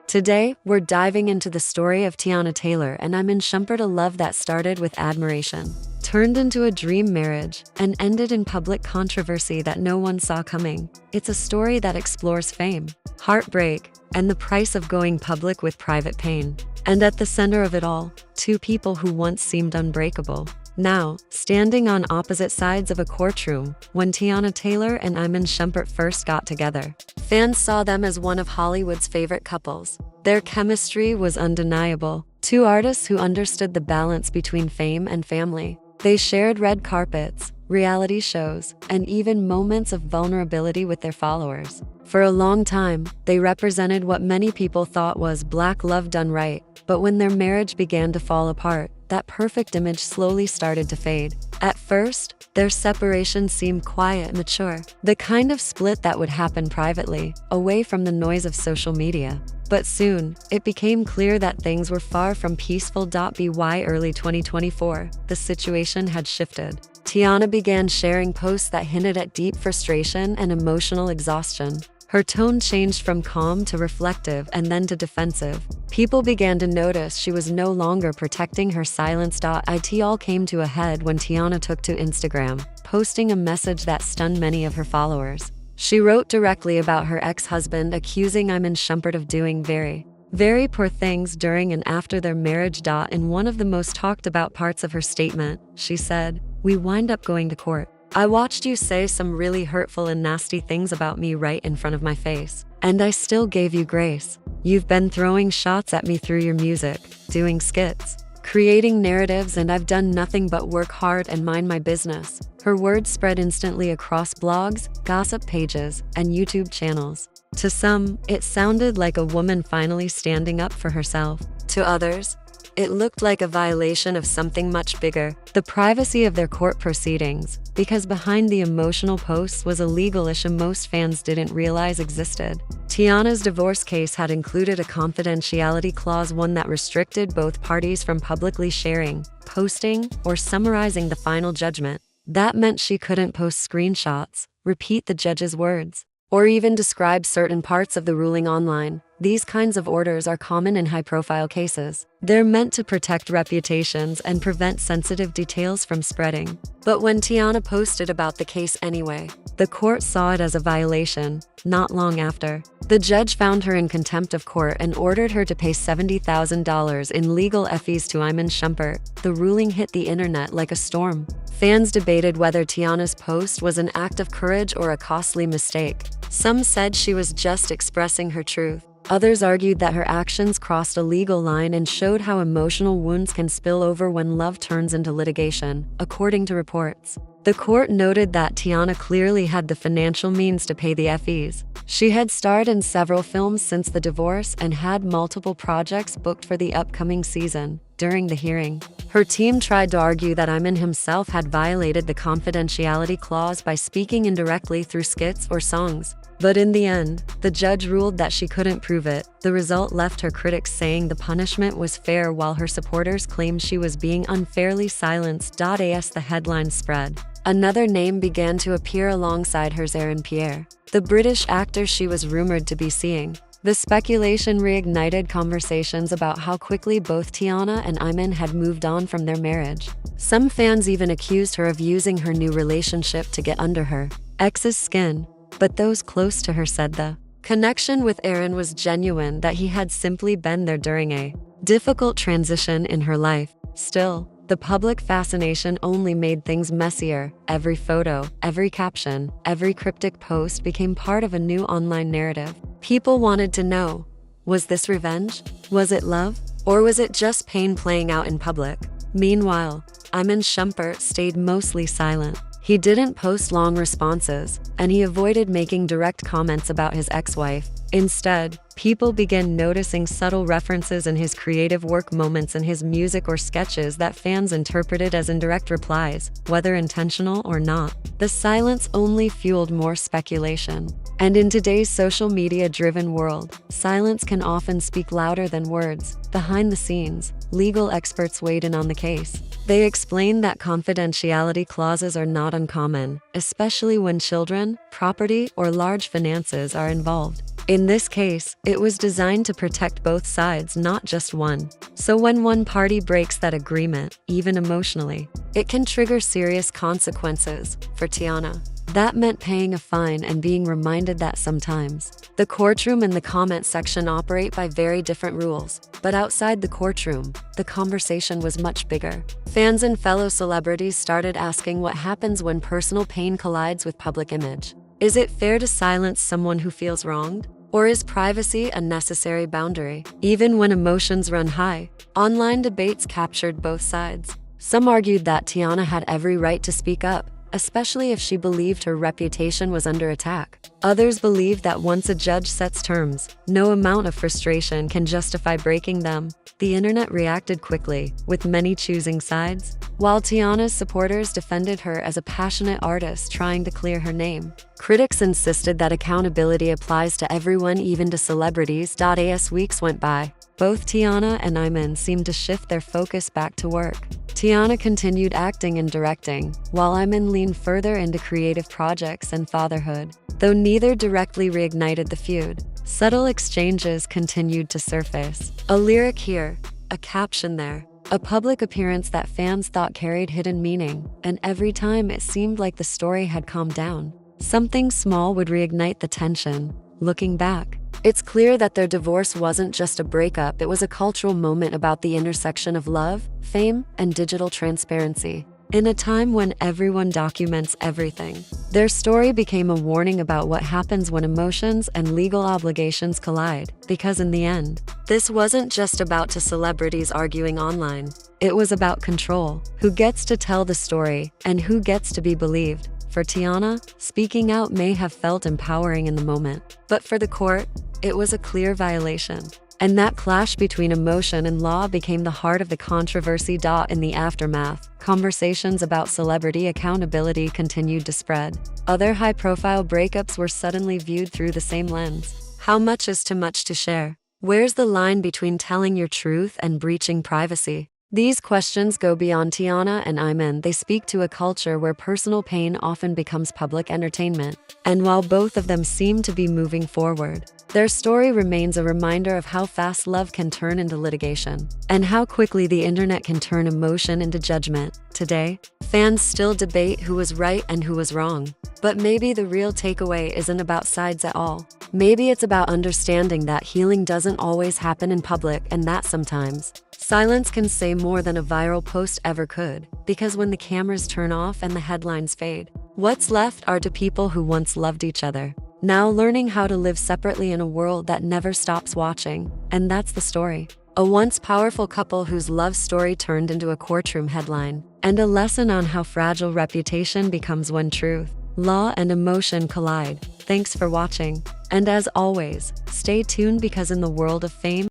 Today, we're diving into the story of Teyana Taylor and Iman Shumpert, a love that started with admiration, turned into a dream marriage, and ended in public controversy that no one saw coming. It's a story that explores fame, heartbreak, and the price of going public with private pain. And at the center of it all, two people who once seemed unbreakable. Now, standing on opposite sides of a courtroom, when Teyana Taylor and Iman Shumpert first got together, fans saw them as one of Hollywood's favorite couples. Their chemistry was undeniable. Two artists who understood the balance between fame and family. They shared red carpets, reality shows, and even moments of vulnerability with their followers. For a long time, they represented what many people thought was black love done right. But when their marriage began to fall apart, that perfect image slowly started to fade. At first, their separation seemed quiet and mature, the kind of split that would happen privately, away from the noise of social media. But soon, it became clear that things were far from peaceful. By early 2024, the situation had shifted. Teyana began sharing posts that hinted at deep frustration and emotional exhaustion. Her tone changed from calm to reflective and then to defensive. People began to notice she was no longer protecting her silence. It all came to a head when Teyana took to Instagram, posting a message that stunned many of her followers. She wrote directly about her ex-husband, accusing Iman Shumpert of doing very poor things during and after their marriage. In one of the most talked about parts of her statement, she said, "We wind up going to court. I watched you say some really hurtful and nasty things about me right in front of my face. And I still gave you grace. You've been throwing shots at me through your music, doing skits, creating narratives, and I've done nothing but work hard and mind my business." Her words spread instantly across blogs, gossip pages, and YouTube channels. To some, it sounded like a woman finally standing up for herself. To others, it looked like a violation of something much bigger, the privacy of their court proceedings, because behind the emotional posts was a legal issue most fans didn't realize existed. Teyana's divorce case had included a confidentiality clause, one that restricted both parties from publicly sharing, posting, or summarizing the final judgment. That meant she couldn't post screenshots, repeat the judge's words, or even describe certain parts of the ruling online. These kinds of orders are common in high-profile cases. They're meant to protect reputations and prevent sensitive details from spreading. But when Teyana posted about the case anyway, the court saw it as a violation. Not long after, the judge found her in contempt of court and ordered her to pay $70,000 in legal fees to Iman Shumpert. The ruling hit the internet like a storm. Fans debated whether Teyana's post was an act of courage or a costly mistake. Some said she was just expressing her truth. Others argued that her actions crossed a legal line and showed how emotional wounds can spill over when love turns into litigation, according to reports. The court noted that Teyana clearly had the financial means to pay the fees. She had starred in several films since the divorce and had multiple projects booked for the upcoming season. During the hearing, her team tried to argue that Iman himself had violated the confidentiality clause by speaking indirectly through skits or songs. But in the end, the judge ruled that she couldn't prove it. The result left her critics saying the punishment was fair, while her supporters claimed she was being unfairly silenced. As the headlines spread, another name began to appear alongside hers: Aaron Pierre, the British actor she was rumored to be seeing. The speculation reignited conversations about how quickly both Teyana and Iman had moved on from their marriage. Some fans even accused her of using her new relationship to get under her ex's skin. But those close to her said the connection with Aaron was genuine, that he had simply been there during a difficult transition in her life. Still, the public fascination only made things messier. Every photo, every caption, every cryptic post became part of a new online narrative. People wanted to know, was this revenge? Was it love? Or was it just pain playing out in public? Meanwhile, Iman Shumpert stayed mostly silent. He didn't post long responses, and he avoided making direct comments about his ex-wife. Instead, people began noticing subtle references in his creative work, moments in his music or sketches that fans interpreted as indirect replies, whether intentional or not. The silence only fueled more speculation. And in today's social media-driven world, silence can often speak louder than words. Behind the scenes, legal experts weighed in on the case. They explained that confidentiality clauses are not uncommon, especially when children, property, or large finances are involved. In this case, it was designed to protect both sides, not just one. So when one party breaks that agreement, even emotionally, it can trigger serious consequences. For Teyana, that meant paying a fine and being reminded that sometimes the courtroom and the comment section operate by very different rules. But outside the courtroom, the conversation was much bigger. Fans and fellow celebrities started asking what happens when personal pain collides with public image. Is it fair to silence someone who feels wronged? Or is privacy a necessary boundary? Even when emotions run high, online debates captured both sides. Some argued that Teyana had every right to speak up, especially if she believed her reputation was under attack. Others believed that once a judge sets terms, no amount of frustration can justify breaking them. The internet reacted quickly, with many choosing sides, while Teyana's supporters defended her as a passionate artist trying to clear her name. Critics insisted that accountability applies to everyone, even to celebrities. As weeks went by, both Teyana and Iman seemed to shift their focus back to work. Teyana continued acting and directing, while Iman leaned further into creative projects and fatherhood. Though neither directly reignited the feud, subtle exchanges continued to surface. A lyric here, a caption there, a public appearance that fans thought carried hidden meaning, and every time it seemed like the story had calmed down, something small would reignite the tension. Looking back, it's clear that their divorce wasn't just a breakup, it was a cultural moment about the intersection of love, fame, and digital transparency. In a time when everyone documents everything, their story became a warning about what happens when emotions and legal obligations collide. Because in the end, this wasn't just about two celebrities arguing online. It was about control, who gets to tell the story, and who gets to be believed. For Teyana, speaking out may have felt empowering in the moment, but for the court, it was a clear violation. And that clash between emotion and law became the heart of the controversy. In the aftermath, conversations about celebrity accountability continued to spread. Other high-profile breakups were suddenly viewed through the same lens. How much is too much to share? Where's the line between telling your truth and breaching privacy? These questions go beyond Teyana and Iman. They speak to a culture where personal pain often becomes public entertainment. And while both of them seem to be moving forward, their story remains a reminder of how fast love can turn into litigation, and how quickly the internet can turn emotion into judgment. Today, fans still debate who was right and who was wrong. But maybe the real takeaway isn't about sides at all. Maybe it's about understanding that healing doesn't always happen in public, and that sometimes silence can say more than a viral post ever could. Because when the cameras turn off and the headlines fade, what's left are two people who once loved each other, now learning how to live separately in a world that never stops watching. And that's the story. A once powerful couple whose love story turned into a courtroom headline, and a lesson on how fragile reputation becomes when truth, law, and emotion collide. Thanks for watching. And as always, stay tuned, because in the world of fame,